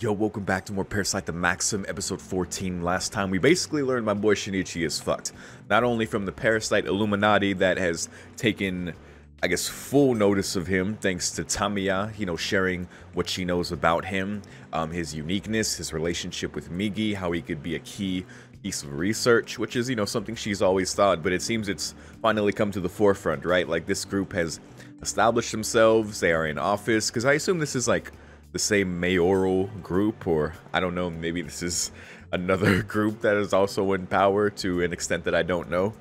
Yo, welcome back to more Parasyte the Maxim, episode 14. Last time we basically learned my boy Shinichi is fucked. Not only from the Parasyte Illuminati that has taken, I guess, full notice of him, thanks to Tamiya, sharing what she knows about him, his uniqueness, his relationship with Migi, how he could be a key piece of research, which is, something she's always thought, but it seems it's finally come to the forefront, right? Like, this group has established themselves, they are in office, because I assume this is, like, the same mayoral group, or I don't know, maybe this is another group that is also in power to an extent that I don't know.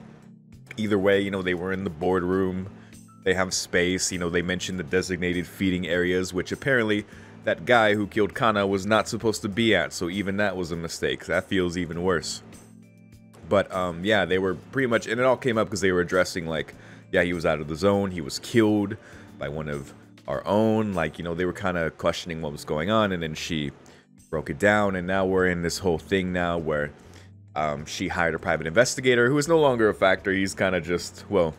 Either way, they were in the boardroom, they have space, they mentioned the designated feeding areas, which apparently that guy who killed Kana was not supposed to be at, so even that was a mistake. That feels even worse. But yeah, they were pretty much, and it all came up because they were addressing, like, yeah, he was out of the zone, he was killed by one of our own, like, they were kind of questioning what was going on, and then she broke it down, and now we're in this whole thing now where she hired a private investigator who is no longer a factor. He's kind of just, well,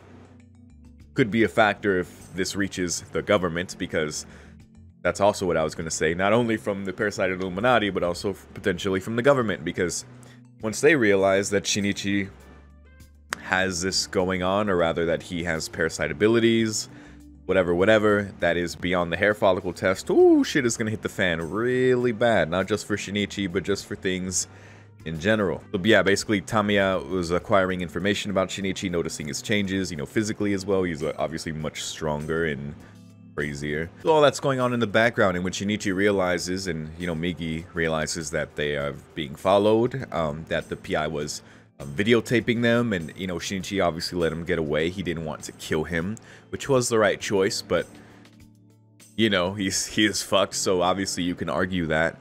could be a factor if this reaches the government, because that's also what I was going to say, not only from the Parasyte Illuminati, but also potentially from the government, because once they realize that Shinichi has this going on, or rather that he has parasite abilities, whatever, that is beyond the hair follicle test, ooh, shit is gonna hit the fan really bad. Not just for Shinichi, but just for things in general. So yeah, basically Tamiya was acquiring information about Shinichi, noticing his changes, physically as well. He's obviously much stronger and crazier. So all that's going on in the background, and when Shinichi realizes, and Migi realizes that they are being followed, that the PI was videotaping them, and Shinichi obviously let him get away. He didn't want to kill him, which was the right choice, but he is fucked, so obviously you can argue that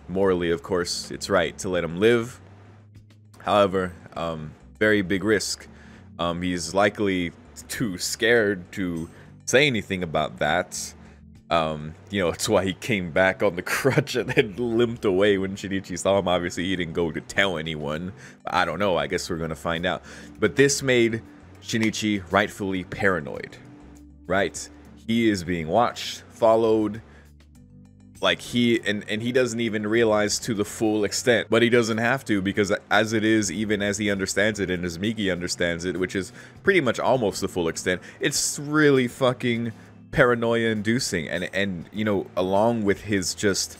morally, of course, it's right to let him live. However, very big risk. He's likely too scared to say anything about that. It's why he came back on the crutch and then limped away when Shinichi saw him. Obviously, he didn't go to tell anyone. I don't know. I guess we're going to find out. But this made Shinichi rightfully paranoid, right? He is being watched, followed, like he doesn't even realize to the full extent. But he doesn't have to, because as it is, even as he understands it and as Migi understands it, which is pretty much almost the full extent, it's really fucking paranoia inducing, and along with his just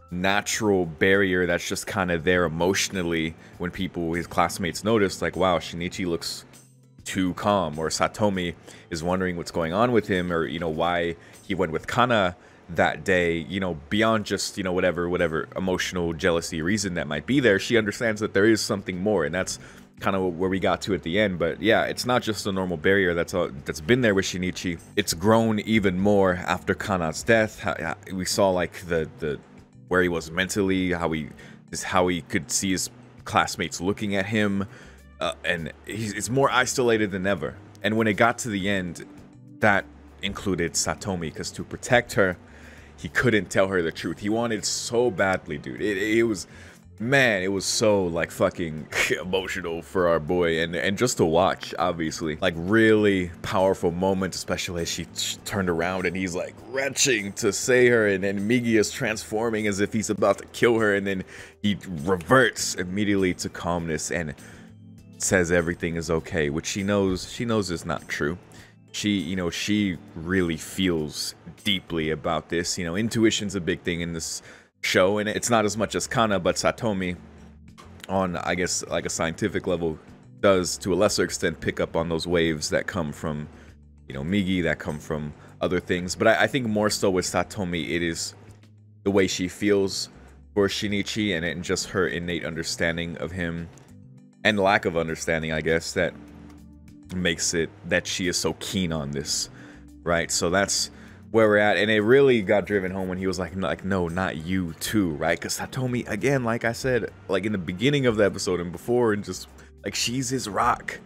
natural barrier that's just kind of there emotionally, when his classmates notice, like, wow, Shinichi looks too calm, or Satomi is wondering what's going on with him, or why he went with Kana that day, beyond just whatever emotional jealousy reason that might be there, she understands that there is something more, and that's kind of where we got to at the end. But yeah, it's not just a normal barrier that's been there with Shinichi. It's grown even more after Kana's death. We saw, like, the where he was mentally, how he could see his classmates looking at him, and it's more isolated than ever. And when it got to the end, that included Satomi, because to protect her, he couldn't tell her the truth. He wanted so badly, dude. It was, man, it was so, like, fucking emotional for our boy, and just to watch, obviously. Like, really powerful moment, especially as she turned around and he's, like, retching to say her, and then Migi is transforming as if he's about to kill her, and then he reverts immediately to calmness and says everything is okay, which she knows is not true. She really feels deeply about this. Intuition's a big thing in this show, and it's not as much as Kana, but Satomi, on, I guess, like a scientific level, does to a lesser extent pick up on those waves that come from Migi, that come from other things. But I think more so with Satomi, it is the way she feels for Shinichi, and just her innate understanding of him, and lack of understanding, I guess, that makes it that she is so keen on this, right? So that's where we're at, and it really got driven home when he was like, no, not you too, right? Because Satomi, again, like I said, like in the beginning of the episode and before, and just like, she's his rock.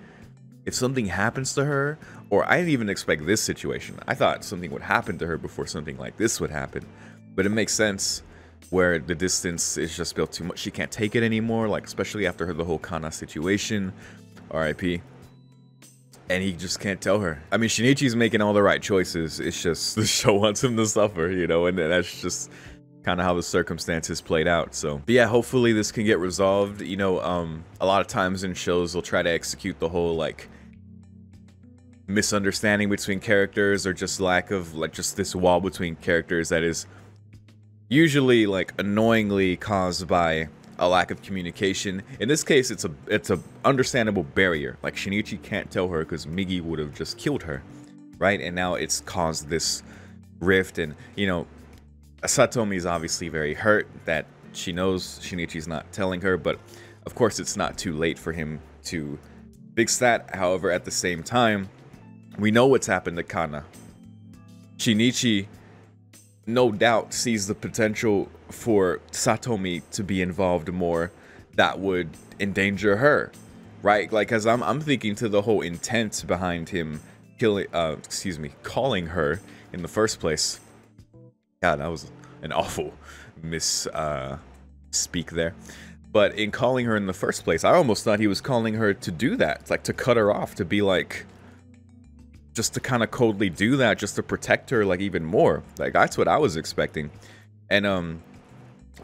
If something happens to her, or I didn't even expect this situation, I thought something would happen to her before something like this would happen, but it makes sense where the distance is just built too much. She can't take it anymore, like, especially after the whole Kana situation, RIP. And he just can't tell her. I mean, Shinichi's making all the right choices. It's just the show wants him to suffer, and that's just kind of how the circumstances played out. So, but yeah, hopefully this can get resolved. You know, a lot of times in shows they'll try to execute the whole like misunderstanding between characters, or just lack of like just this wall between characters that is usually like annoyingly caused by a lack of communication. In this case, it's a understandable barrier. Like Shinichi can't tell her because Migi would have just killed her, right? And now it's caused this rift, and you know, Satomi is obviously very hurt that she knows Shinichi's not telling her, but of course it's not too late for him to fix that. However, at the same time, we know what's happened to Kana. Shinichi no doubt sees the potential for Satomi to be involved more that would endanger her, right? Like, as I'm thinking to the whole intent behind him calling her in the first place. God, that was an awful speak there. But in calling her in the first place, I almost thought he was calling her to do that, like to cut her off, to be like, just to kind of coldly do that, just to protect her like even more. Like that's what I was expecting. And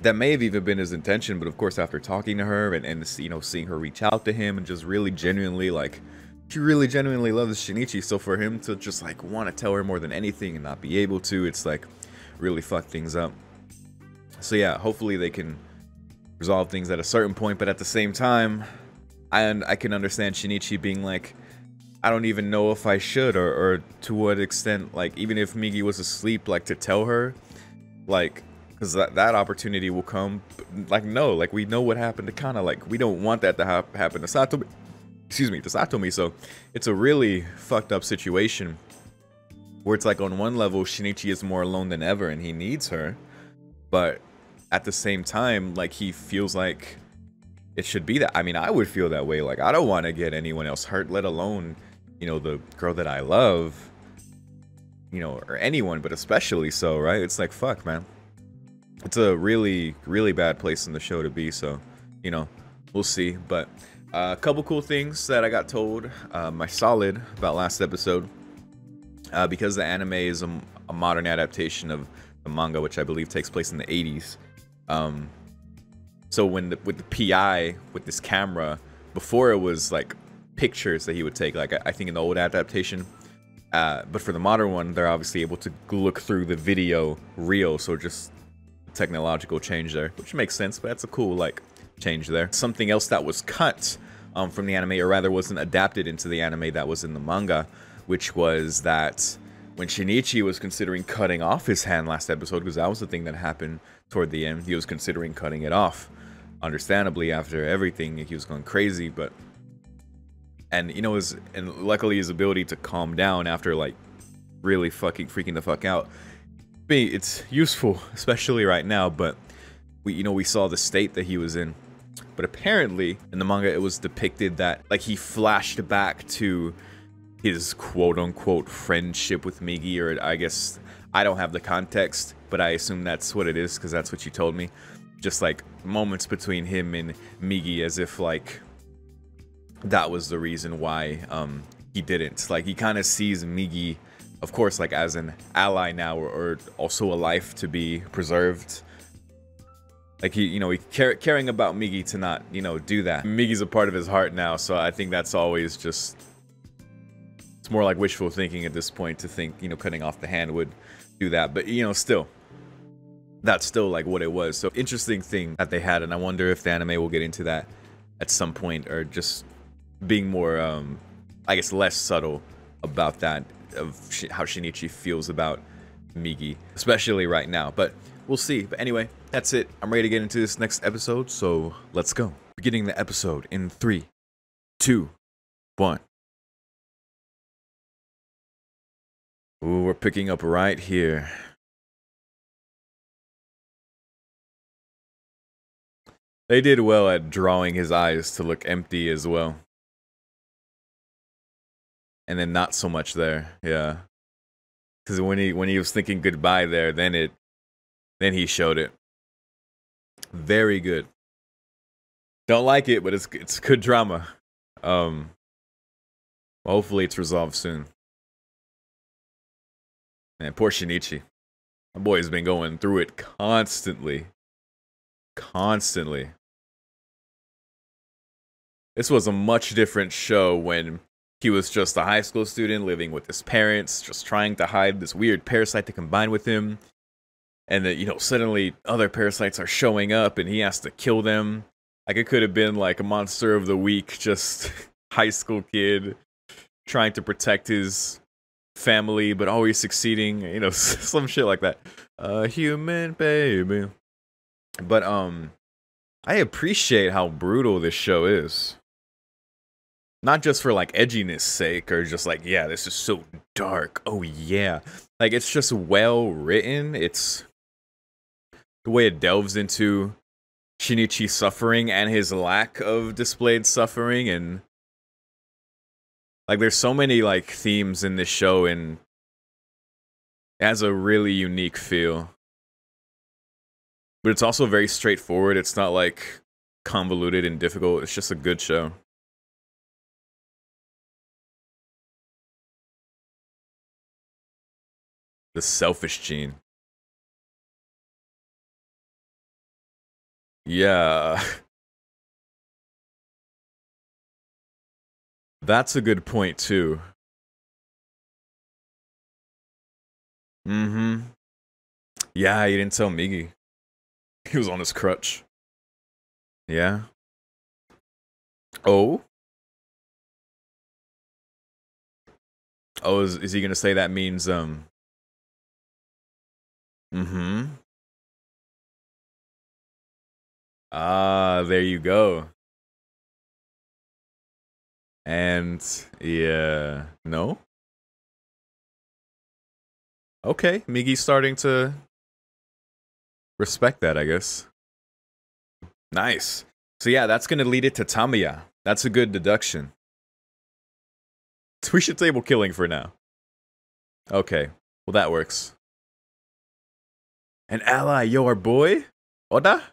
that may have even been his intention, but of course after talking to her and you know, seeing her reach out to him and just really genuinely, like, she really genuinely loves Shinichi, so for him to just like want to tell her more than anything and not be able to, it's like really fucked things up. So yeah, hopefully they can resolve things at a certain point, but at the same time, I can understand Shinichi being like, I don't even know if I should, or to what extent, like, even if Migi was asleep, like, to tell her, like, because that opportunity will come, like, no, like, we know what happened to Kana, like, we don't want that to happen to Satomi, to Satomi, so it's a really fucked up situation, where it's like, on one level, Shinichi is more alone than ever, and he needs her, but at the same time, like, he feels like it should be that. I mean, I would feel that way, like, I don't want to get anyone else hurt, let alone, you know, the girl that I love, you know, or anyone, but especially so, right? It's like, fuck, man. It's a really, really bad place in the show to be, so, you know, we'll see. But a couple cool things that I got told, my solid about last episode, because the anime is a modern adaptation of the manga, which I believe takes place in the 80s. So with the PI, with this camera, before it was like pictures that he would take, like I think in the old adaptation, but for the modern one, they're obviously able to look through the video reel, so just technological change there, which makes sense, but that's a cool like change there. Something else that was cut from the anime, or rather wasn't adapted into the anime that was in the manga, which was that when Shinichi was considering cutting off his hand last episode, because that was the thing that happened toward the end, he was considering cutting it off, understandably, after everything, he was going crazy, but and you know, and luckily his ability to calm down after like really freaking the fuck out, it's useful, especially right now. But we saw the state that he was in, but apparently in the manga it was depicted that like he flashed back to his quote-unquote friendship with Migi, or I guess I don't have the context, but I assume that's what it is because that's what you told me, just like moments between him and Migi, as if like that was the reason why he didn't. Like, he kind of sees Migi, of course, like as an ally now, or also a life to be preserved. Like he caring about Migi to not, do that. Migi's a part of his heart now, so I think that's always just, it's more like wishful thinking at this point to think, cutting off the hand would do that. But, still, that's still like what it was. So interesting thing that they had, and I wonder if the anime will get into that at some point, or just being more, I guess, less subtle about that, of how Shinichi feels about Migi, especially right now. But we'll see. But anyway, that's it. I'm ready to get into this next episode, so let's go. Beginning the episode in 3, 2, 1. Ooh, we're picking up right here. They did well at drawing his eyes to look empty as well. And then not so much there, yeah. Because when he was thinking goodbye there, then he showed it. Very good. Don't like it, but it's good drama. Hopefully it's resolved soon. Man, poor Shinichi. My boy's been going through it constantly. Constantly. This was a much different show when he was just a high school student living with his parents, just trying to hide this weird parasite to combine with him. And that, you know, suddenly other parasites are showing up and he has to kill them. Like, it could have been like a Monster of the Week, just high school kid trying to protect his family, but always succeeding, you know, some shit like that. Human baby. But, I appreciate how brutal this show is. Not just for, like, edginess sake, or just like, yeah, this is so dark. Oh, yeah. Like, it's just well written. It's the way it delves into Shinichi's suffering and his lack of displayed suffering, and like, there's so many, like, themes in this show, and it has a really unique feel. But it's also very straightforward. It's not, like, convoluted and difficult. It's just a good show. The selfish gene. Yeah. That's a good point, too. Mm-hmm. Yeah, he didn't tell Migi. He was on his crutch. Yeah. Oh? Oh, is he gonna say that means, mm-hmm. Ah, there you go. And, yeah. No? Okay, Migi's starting to respect that, I guess. Nice. So yeah, that's gonna lead it to Tamiya. That's a good deduction. We should table killing for now. Okay, well that works. An ally, your boy? Oda?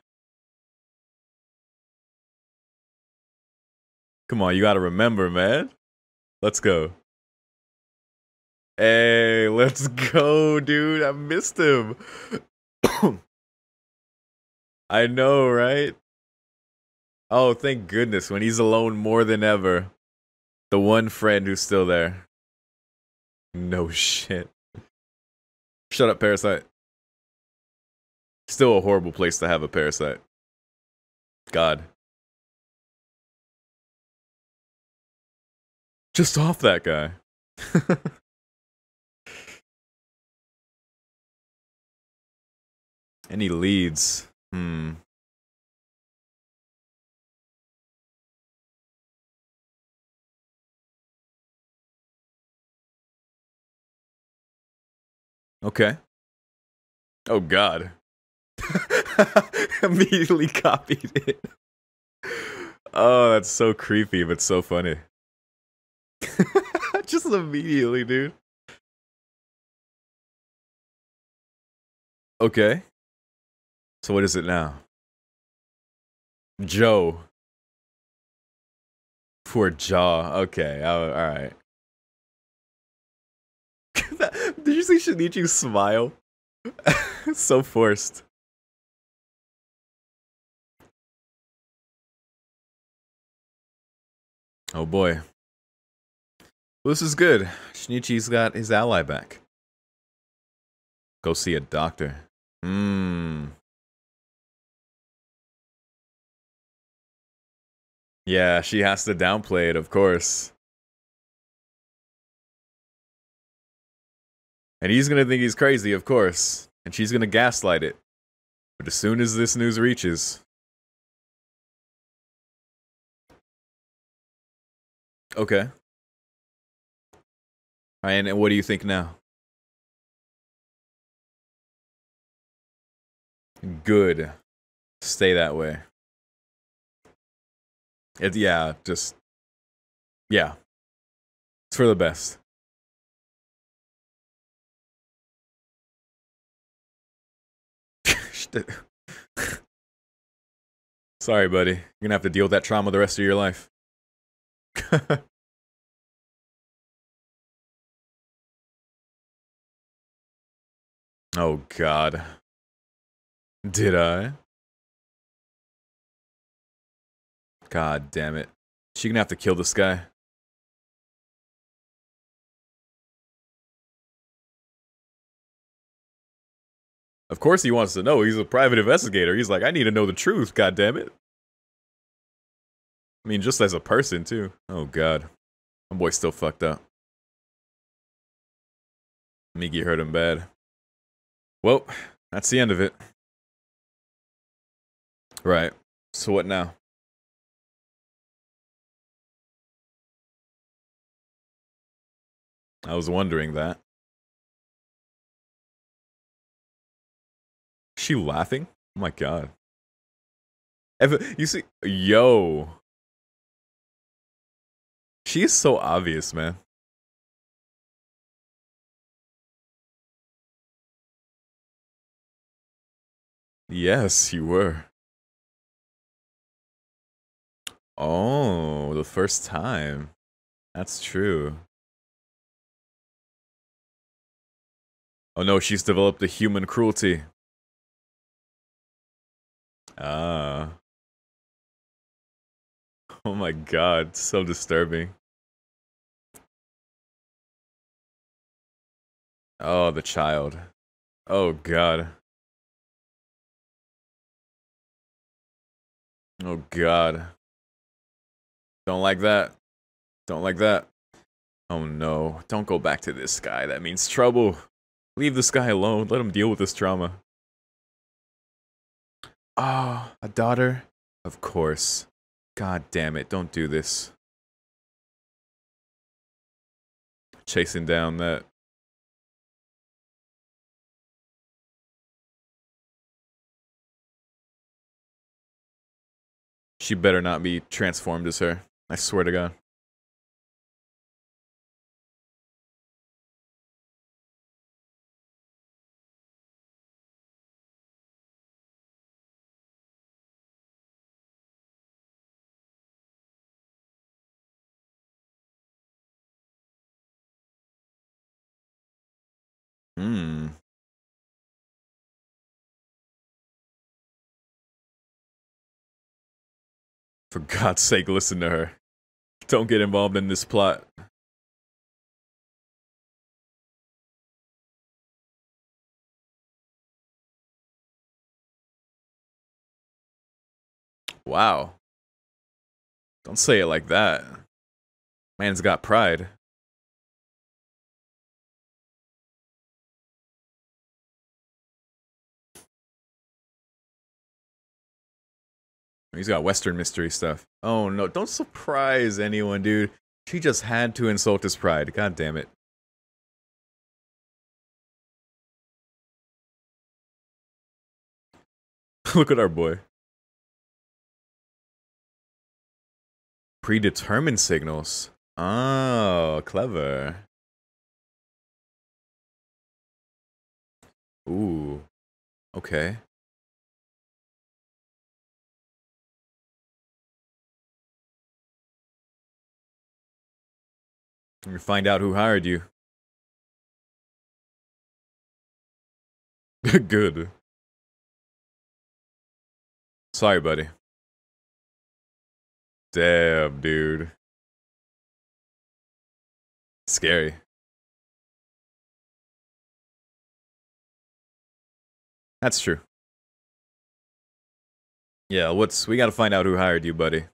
Come on, you gotta remember, man. Let's go. Hey, let's go, dude. I missed him. I know, right? Oh, thank goodness. When he's alone more than ever. The one friend who's still there. No shit. Shut up, Parasyte. Still a horrible place to have a parasite. God. Just off that guy. Any leads? Okay. Oh god. Immediately copied it. Oh, that's so creepy, but so funny. Just immediately, dude. Okay. So what is it now? Joe. Poor Jaw. Okay. Alright. Did you see Shinichi smile? So forced. Oh boy. Well, this is good. Shinichi's got his ally back. Go see a doctor. Yeah, she has to downplay it, of course. And he's gonna think he's crazy, of course. And she's gonna gaslight it. But as soon as this news reaches... Okay. Alright, and what do you think now? Good. Stay that way. Yeah, just... Yeah. It's for the best. Sorry, buddy. You're gonna have to deal with that trauma the rest of your life. Oh, God. Did I? God damn it. She gonna have to kill this guy. Of course he wants to know. He's a private investigator. He's like, I need to know the truth, god damn it. I mean, just as a person, too. Oh, God. My boy's still fucked up. Migi hurt him bad. Well, that's the end of it. Right. So what now? I was wondering that. Is she laughing? Oh my god. You see, yo. She is so obvious, man. Yes, you were. Oh, the first time. That's true. Oh no, she's developed a human cruelty. Ah. Oh my god, so disturbing. Oh, the child. Oh god. Oh god. Don't like that. Don't like that. Oh no, don't go back to this guy. That means trouble. Leave this guy alone. Let him deal with this trauma. Ah, a daughter? Of course. God damn it, don't do this. Chasing down that. She better not be transformed as her. I swear to God. Hmm. For God's sake, listen to her. Don't get involved in this plot. Wow. Don't say it like that. Man's got pride. He's got Western mystery stuff. Oh no, don't surprise anyone, dude. She just had to insult his pride. God damn it. Look at our boy. Predetermined signals. Oh, clever. Ooh. Okay. You find out who hired you. Good. Sorry, buddy. Damn, dude. Scary. That's true. Yeah, we gotta find out who hired you, buddy.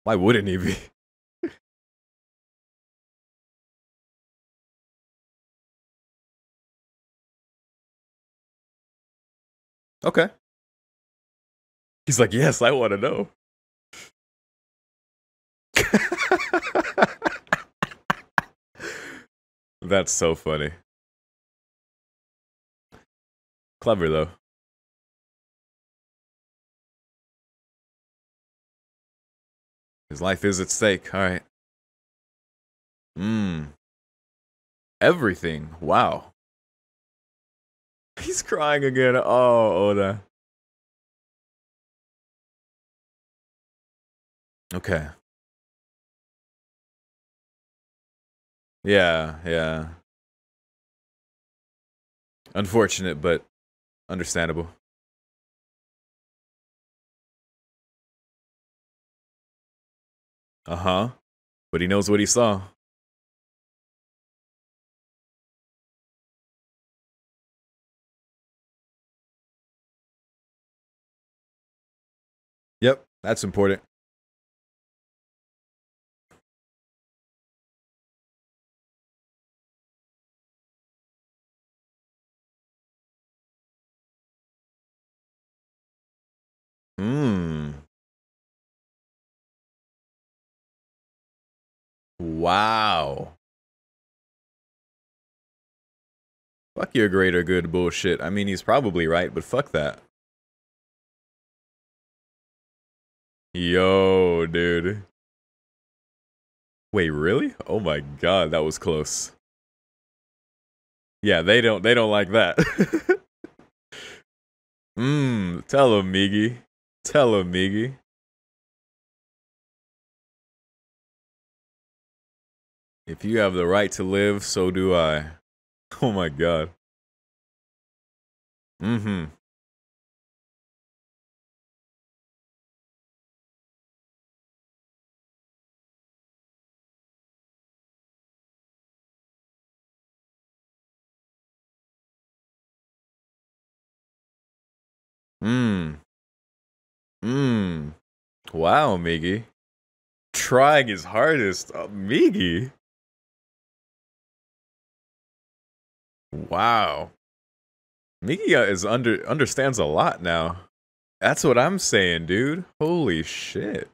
Why wouldn't he be? Okay. He's like, yes, I want to know. That's so funny. Clever, though. His life is at stake. All right. Mmm. Everything. Wow. He's crying again. Oh, Oda. Okay. Yeah, yeah. Unfortunate, but understandable. Uh-huh. But he knows what he saw. Yep, that's important. Hmm. Wow. Fuck your greater good bullshit. I mean, he's probably right, but fuck that. Yo, dude. Wait, really? Oh my god, that was close. Yeah, they don't like that. Tell him, Miggy. Tell him, Miggy. If you have the right to live, so do I. Oh my god. Mm-hmm. Mmm. Mmm. Wow, Miggy. Trying his hardest. Miggy. Wow. Miggy understands a lot now. That's what I'm saying, dude. Holy shit.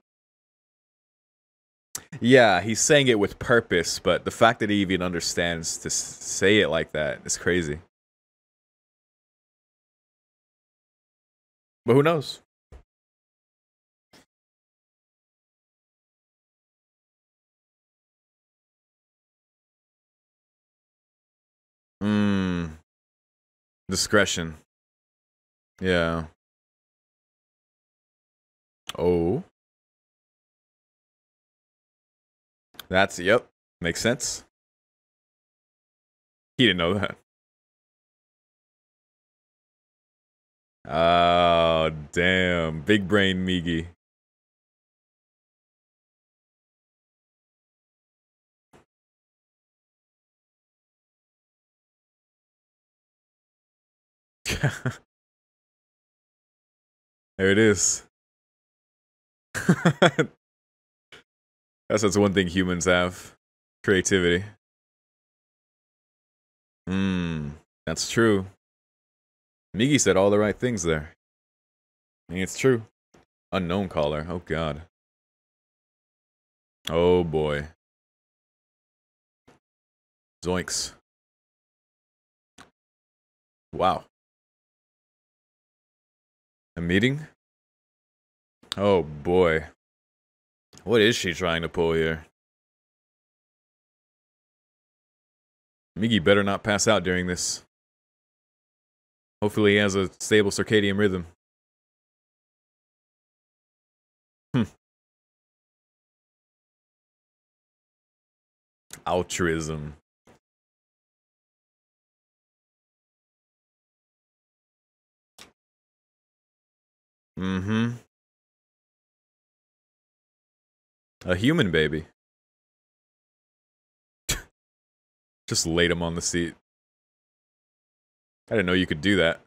Yeah, he's saying it with purpose, but the fact that he even understands to say it like that is crazy. But who knows? Mmm. Discretion. Yeah. Oh. That's, yep. Makes sense. He didn't know that. Oh, damn. Big brain Miggy. There it is. That's one thing humans have. Creativity. That's true. Miggy said all the right things there. I mean, it's true. Unknown caller. Oh, God. Oh, boy. Zoinks. Wow. A meeting? Oh, boy. What is she trying to pull here? Miggy better not pass out during this. Hopefully he has a stable circadian rhythm. Altruism. Mm-hmm. A human baby. Just laid him on the seat. I didn't know you could do that.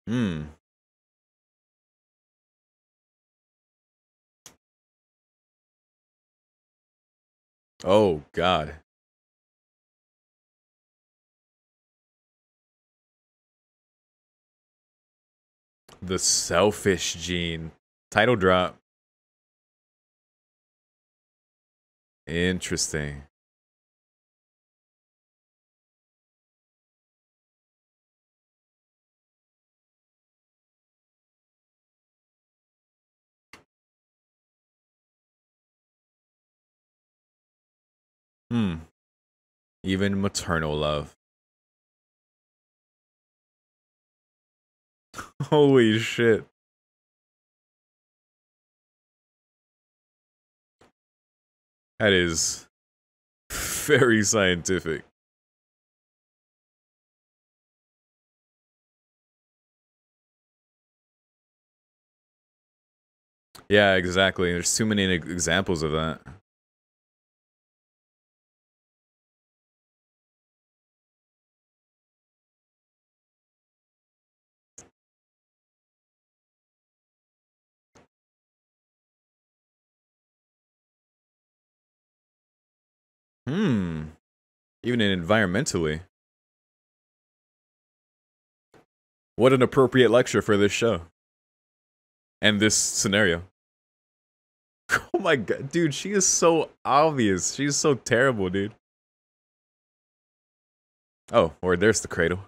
Hmm. Oh, God. The selfish gene. Title drop. Interesting. Hmm. Even maternal love. Holy shit. That is very scientific. Yeah, exactly. There's too many examples of that. Hmm. Even environmentally. What an appropriate lecture for this show. And this scenario. Oh my god, dude, she is so obvious. She's so terrible, dude. Oh, or there's the cradle.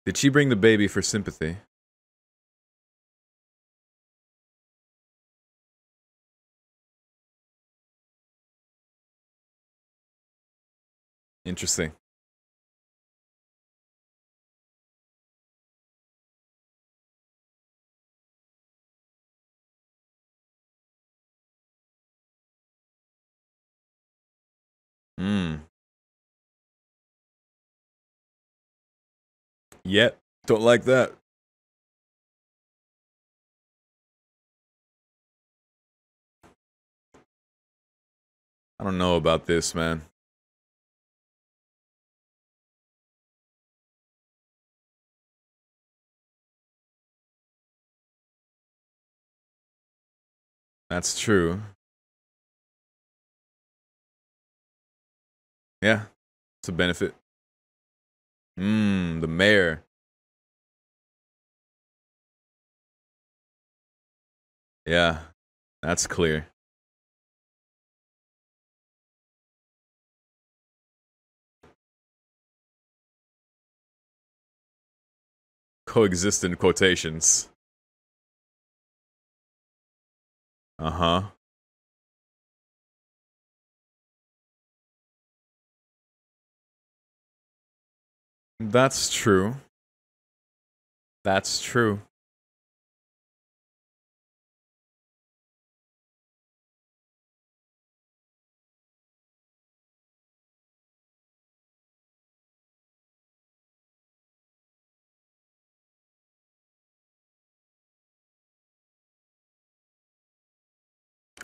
Did she bring the baby for sympathy? Interesting. Hmm. Yep. Don't like that. I don't know about this, man. That's true. Yeah. It's a benefit. The mayor. Yeah. That's clear. Coexistent quotations. Uh-huh. That's true. That's true.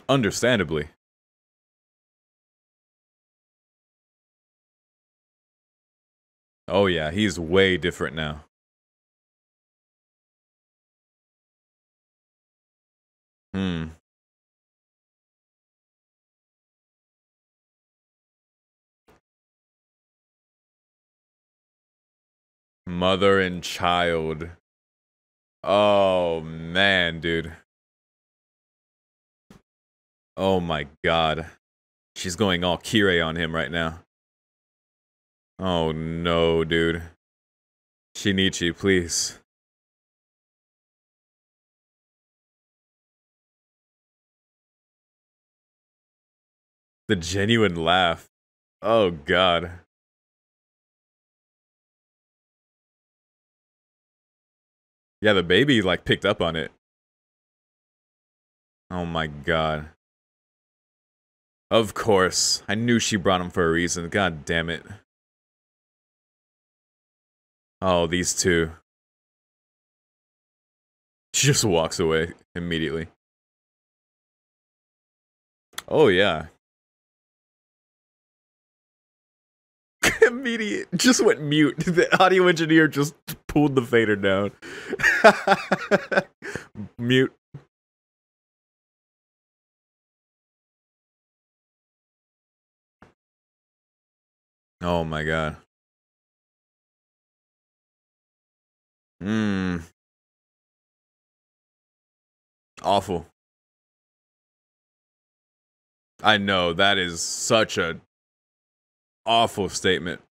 Understandably. Oh yeah, he's way different now. Hmm. Mother and child. Oh man, dude. Oh my god. She's going all Kirei on him right now. Oh no, dude. Shinichi, please. The genuine laugh. Oh god. Yeah, the baby like picked up on it. Oh my god. Of course. I knew she brought him for a reason. God damn it. Oh, these two. She just walks away immediately. Oh yeah. Immediate. Just went mute. The audio engineer just pulled the fader down. Mute. Oh my god. Mmm. Awful. I know, that is such a awful statement.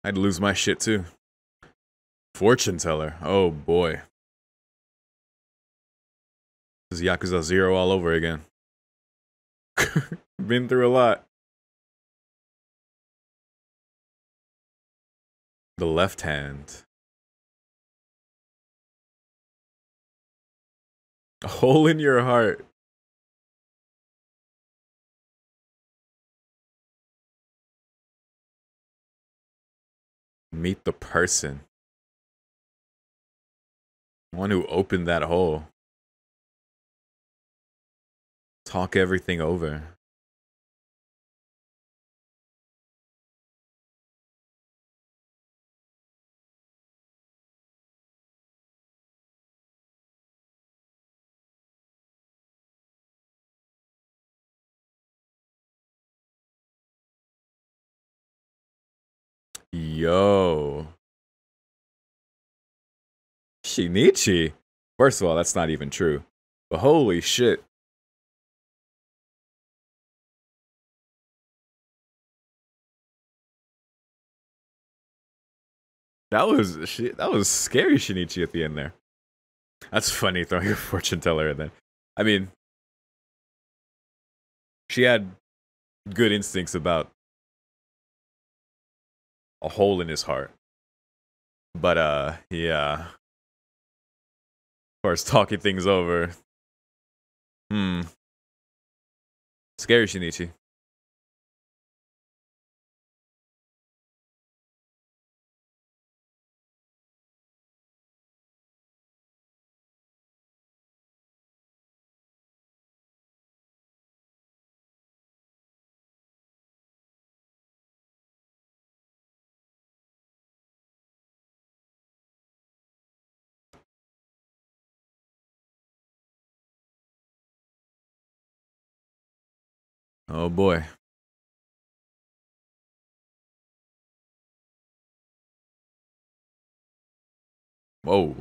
I'd lose my shit too. Fortune teller. Oh boy. This is Yakuza 0 all over again. Been through a lot. The left hand. A hole in your heart. Meet the person. One who opened that hole. Talk everything over. Yo. Shinichi? First of all, that's not even true. But holy shit. That was scary, Shinichi, at the end there. That's funny, throwing a fortune teller in there. I mean, she had good instincts about a hole in his heart. But, yeah. As far as talking things over. Scary, Shinichi. Oh boy. Whoa.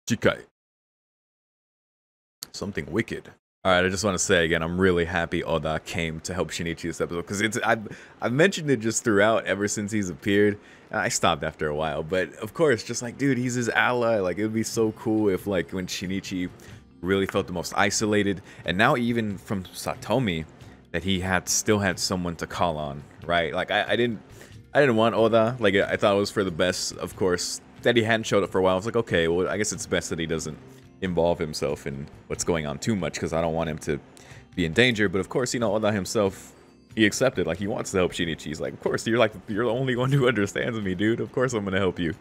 Chikai. Something wicked. Alright, I just want to say again, I'm really happy Oda came to help Shinichi this episode, because I've mentioned it just throughout ever since he's appeared. I stopped after a while, but of course, just like, dude, he's his ally. Like, it would be so cool if, like, when Shinichi really felt the most isolated, and now even from Satomi, that he still had someone to call on, right? Like, I didn't want Oda. Like, I thought it was for the best, of course, that he hadn't showed up for a while. I was like, okay, well, I guess it's best that he doesn't involve himself in what's going on too much, because I don't want him to be in danger. But of course, you know, Oda himself, he accepted, like, he wants to help Shinichi. He's like, of course, you're the only one who understands me, dude. Of course I'm gonna help you.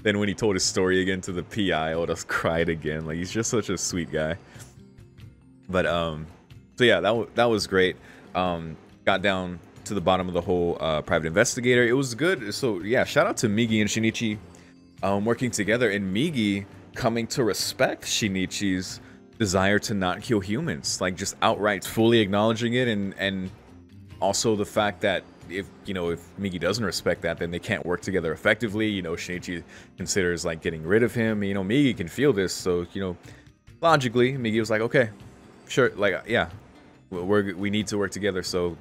Then when he told his story again to the PI, Oda cried again. Like, he's just such a sweet guy. But so yeah, that was great. Got down to the bottom of the whole private investigator. It was good. So yeah, shout out to Migi and Shinichi working together, and Migi coming to respect Shinichi's desire to not kill humans, like just outright fully acknowledging it, and also the fact that if Migi doesn't respect that, then they can't work together effectively. You know, Shinichi considers like getting rid of him. You know, Migi can feel this, so logically Migi was like, okay, sure, like, yeah, we need to work together, so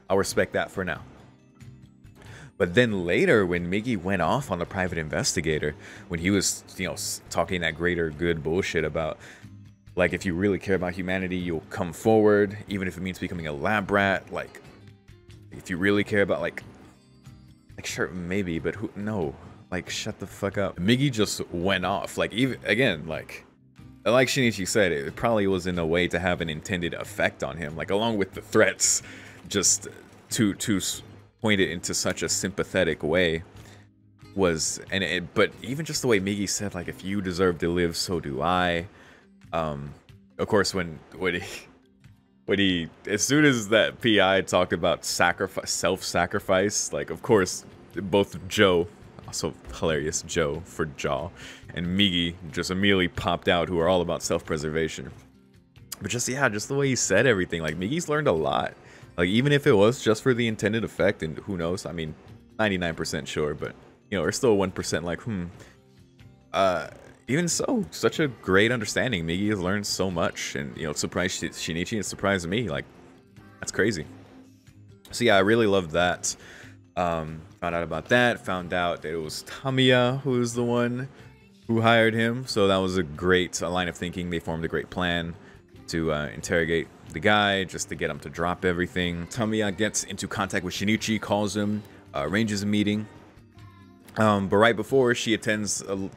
I'll respect that for now. But then later, when Migi went off on the private investigator, when he was, talking that greater good bullshit about, like, if you really care about humanity, you'll come forward, even if it means becoming a lab rat. Like, if you really care about, like sure, maybe, but no, like, shut the fuck up. Migi just went off, like, even again, like Shinichi said, it probably was in a way to have an intended effect on him, like, along with the threats, just to point it into such a sympathetic way but even just the way Migi said, like, if you deserve to live, so do I. Of course, when he as soon as that PI talked about self-sacrifice, like, of course, both Joe, also hilarious, Joe for Jaw, and Migi just immediately popped out, who are all about self-preservation. But just, yeah, just the way he said everything, like, Migi's learned a lot. Like, even if it was just for the intended effect, and who knows, I mean, 99% sure, but, there's still 1% like, even so, such a great understanding. Migi has learned so much, and, it surprised Shinichi, it surprised me, like, that's crazy. So yeah, I really loved that. Found out about that, found out that it was Tamiya who was the one who hired him, so that was a great line of thinking. They formed a great plan to interrogate the guy just to get him to drop everything. Tamiya gets into contact with Shinichi, calls him, arranges a meeting. But right before, she attends a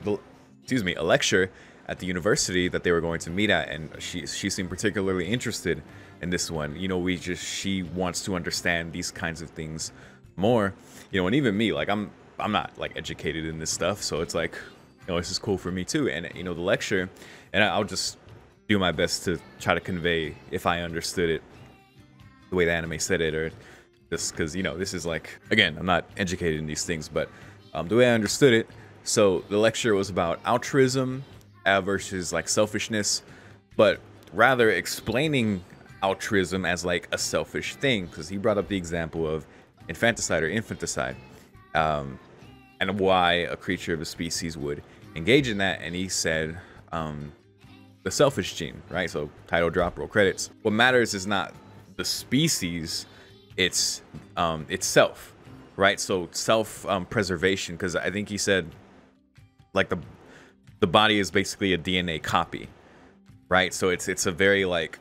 lecture at the university that they were going to meet at, and she seemed particularly interested in this one. You know, she wants to understand these kinds of things more. You know, and even me, like I'm not like educated in this stuff, so it's like, you know, this is cool for me too. And you know, the lecture, and I'll just do my best to try to convey if I understood it the way the anime said it, or just because, you know, this is like, again, I'm not educated in these things, but the way I understood it, so the lecture was about altruism versus like selfishness, but rather explaining altruism as like a selfish thing, because he brought up the example of infanticide or infanticide, and why a creature of a species would engage in that. And he said the selfish gene, right? So title drop, roll credits. What matters is not the species, it's self, right? So self preservation, because I think he said like the body is basically a DNA copy, right? So it's a very like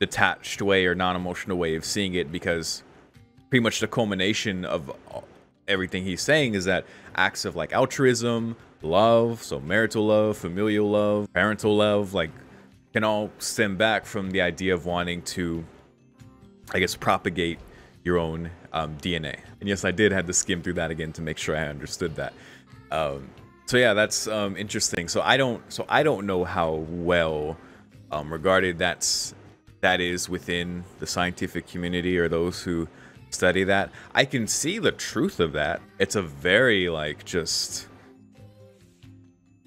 detached way or non-emotional way of seeing it, because pretty much the culmination of everything he's saying is that acts of like altruism, love, so marital love, familial love, parental love, like can all stem back from the idea of wanting to, I guess, propagate your own DNA. And yes, I did have to skim through that again to make sure I understood that. So yeah, that's interesting. So I don't know how well regarded that is within the scientific community or those who study that. I can see the truth of that. It's a very like just,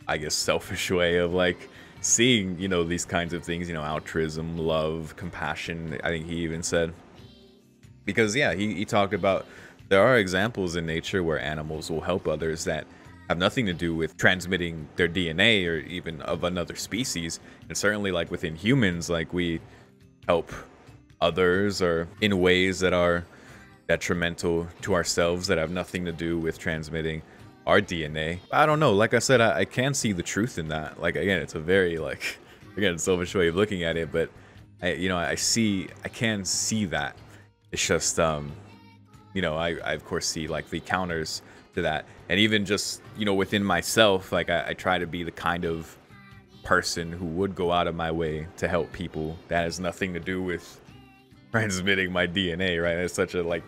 I guess, selfish way of like seeing, you know, these kinds of things, you know, altruism, love, compassion, I think he even said. Because yeah, he talked about there are examples in nature where animals will help others that have nothing to do with transmitting their DNA or even of another species. And certainly like within humans, like we help others or in ways that are detrimental to ourselves that have nothing to do with transmitting our DNA. I don't know, like I said, I can see the truth in that. Like again, it's a very like, again, selfish way of looking at it, but I can see that. It's just you know, I of course see like the counters to that. And even just, you know, within myself, like I try to be the kind of person who would go out of my way to help people that has nothing to do with transmitting my DNA, right? It's such a like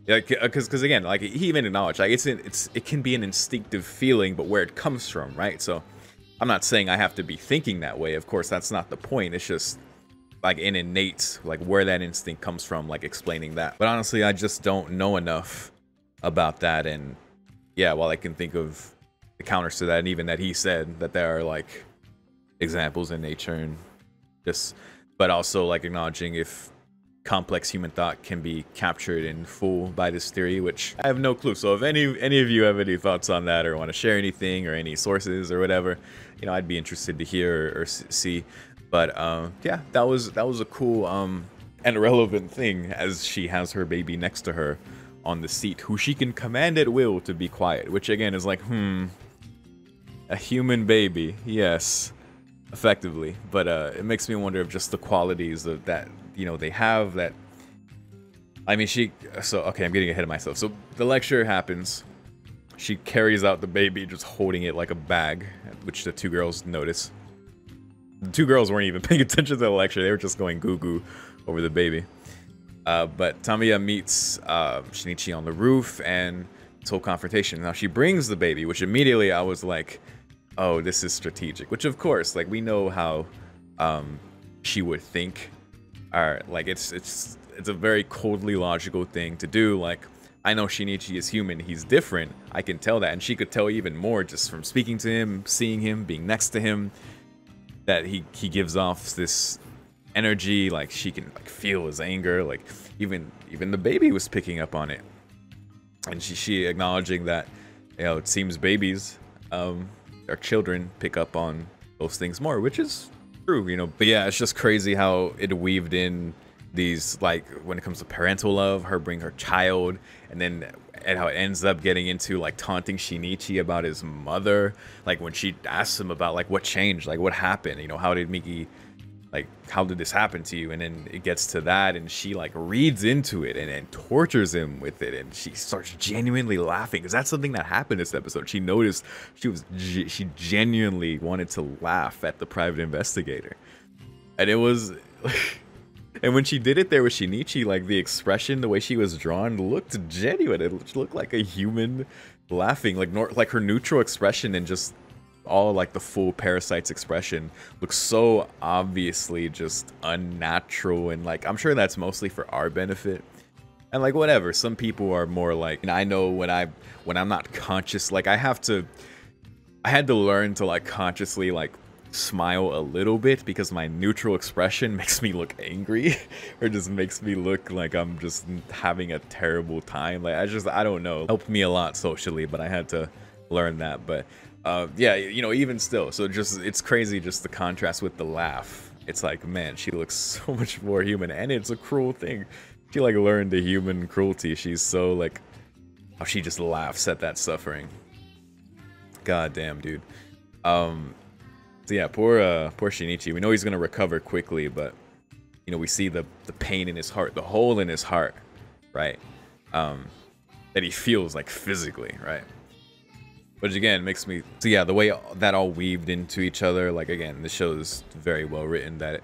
because again, like he even acknowledged, like it can be an instinctive feeling, but where it comes from, right? So I'm not saying I have to be thinking that way. Of course, that's not the point. It's just like an innate, like where that instinct comes from, like explaining that. But honestly, I just don't know enough about that. And yeah, while I can think of the counters to that, and even that he said that there are like examples in nature and just, but also like acknowledging if complex human thought can be captured in full by this theory, which I have no clue. So if any of you have any thoughts on that or want to share anything or any sources or whatever, you know, I'd be interested to hear or see. But yeah, that was a cool and relevant thing, as she has her baby next to her on the seat, who she can command at will to be quiet, which again is like, a human baby, yes, effectively. But it makes me wonder of just the qualities of that, you know, they have that. I mean, okay, I'm getting ahead of myself. So the lecture happens, she carries out the baby just holding it like a bag, which the two girls notice. The two girls weren't even paying attention to the lecture, they were just going goo over the baby. But Tamiya meets Shinichi on the roof, and this whole confrontation. Now she brings the baby, which immediately I was like, oh, this is strategic. Which of course, like we know how she would think. Like it's a very coldly logical thing to do. Like, I know Shinichi is human, he's different, I can tell that, and she could tell even more just from speaking to him, seeing him, being next to him, that he gives off this energy, like she can like feel his anger, like even the baby was picking up on it. And she acknowledging that, you know, it seems babies, our children pick up on those things more, which is true, you know. But yeah, it's just crazy how it weaved in these, like when it comes to parental love, her bring her child, and how it ends up getting into like taunting Shinichi about his mother, like when she asks him about like what changed, like what happened, you know, how did Miki like, how did this happen to you? And then it gets to that, and she like reads into it and tortures him with it, and she starts genuinely laughing, because that's something that happened this episode. She noticed she genuinely wanted to laugh at the private investigator, and it was and when she did it there with Shinichi, like the expression, the way she was drawn looked genuine. It looked like a human laughing, like her neutral expression, and just all like the full Parasyte's expression looks so obviously just unnatural, and like I'm sure that's mostly for our benefit, and like whatever, some people are more like, and I know when I'm not conscious, like I had to learn to like consciously like smile a little bit, because my neutral expression makes me look angry or just makes me look like I'm just having a terrible time. Like I don't know, it helped me a lot socially, but I had to learn that. But yeah, you know, even still, so just it's crazy, just the contrast with the laugh. It's like, man, she looks so much more human, and it's a cruel thing. She like learned the human cruelty. She's so like, oh, she just laughs at that suffering. God damn, dude. So yeah, poor Shinichi. We know he's gonna recover quickly, but you know, we see the pain in his heart, the hole in his heart, right? That he feels like physically, right? Which again makes me, so yeah, the way that all weaved into each other, like again, the show is very well written, that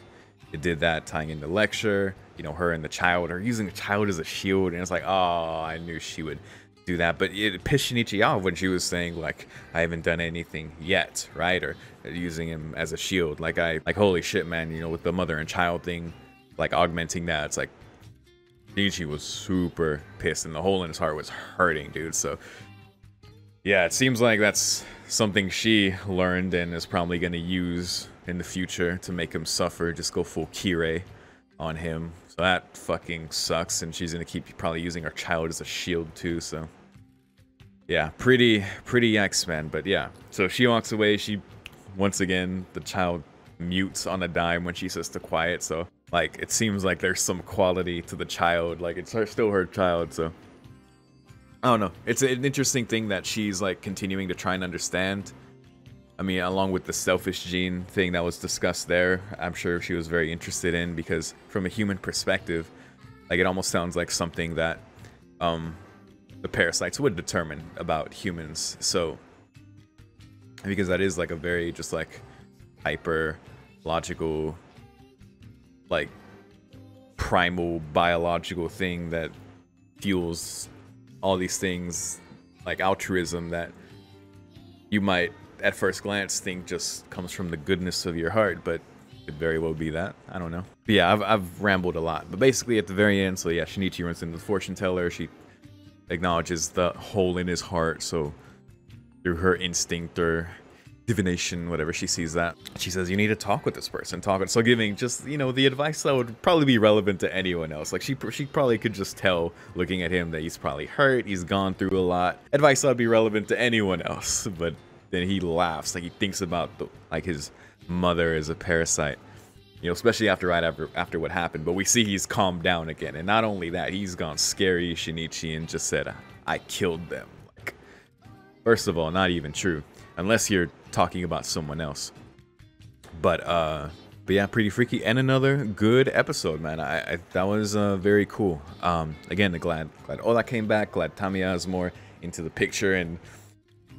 it did that, tying into lecture, you know, her and the child, or using the child as a shield, and it's like, oh, I knew she would do that. But it pissed Shinichi off when she was saying like, I haven't done anything yet, right? Or using him as a shield. Like holy shit, man, you know, with the mother and child thing, like augmenting that, it's like Shinichi was super pissed, and the hole in his heart was hurting, dude. So yeah, it seems like that's something she learned and is probably going to use in the future to make him suffer, just go full Kirei on him. So that fucking sucks, and she's going to keep probably using her child as a shield too, so yeah, pretty X-Men. But yeah, so she walks away. She, once again, the child mutes on a dime when she says to quiet, so like it seems like there's some quality to the child, like it's still her child, so I don't know. It's an interesting thing that she's like continuing to try and understand. I mean, along with the selfish gene thing that was discussed there, I'm sure she was very interested in, because from a human perspective, like it almost sounds like something that the parasites would determine about humans. So because that is like a very just like hyper logical, like primal biological thing that fuels all these things, like altruism, that you might at first glance think just comes from the goodness of your heart, but it could very well be that. I don't know. But yeah, I've rambled a lot. But basically at the very end, so yeah, Shinichi runs into the fortune teller. She acknowledges the hole in his heart, so through her instinct or divination, whatever, she sees that. She says, you need to talk with this person. So giving just, you know, the advice that would probably be relevant to anyone else. Like she probably could just tell, looking at him, that he's probably hurt, he's gone through a lot. Advice that would be relevant to anyone else. But then he laughs, like he thinks about like his mother as a parasite, you know, especially after what happened. But we see he's calmed down again, and not only that, he's gone scary Shinichi and just said, I killed them. Like, first of all, not even true, unless you're talking about someone else. But yeah, pretty freaky, and another good episode, man. That was very cool. Again, glad Ola came back, glad Tamiya is more into the picture and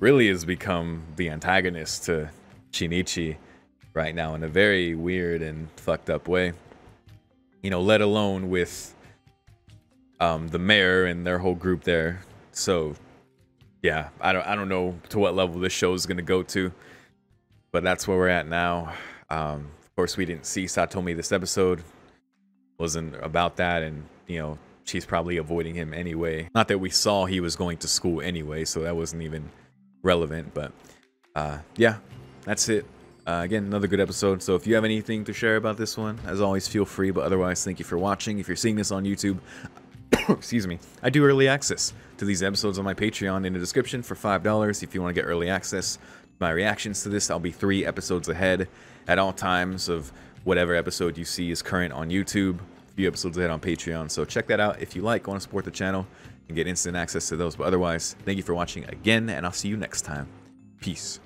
really has become the antagonist to Shinichi right now in a very weird and fucked up way, you know, let alone with the mayor and their whole group there. So yeah, I don't know to what level this show is gonna go to, but that's where we're at now. Of course, we didn't see Satomi this episode, wasn't about that, and you know, she's probably avoiding him anyway. Not that we saw he was going to school anyway, so that wasn't even relevant. But yeah, that's it. Again, another good episode. So if you have anything to share about this one, as always, feel free. But otherwise, thank you for watching. If you're seeing this on YouTube, excuse me, I do early access to these episodes on my Patreon in the description for $5 if you want to get early access. My reactions to this, I'll be 3 episodes ahead at all times of whatever episode you see is current on YouTube. A few episodes ahead on Patreon. So check that out if you want to support the channel and get instant access to those. But otherwise, thank you for watching again, and I'll see you next time. Peace.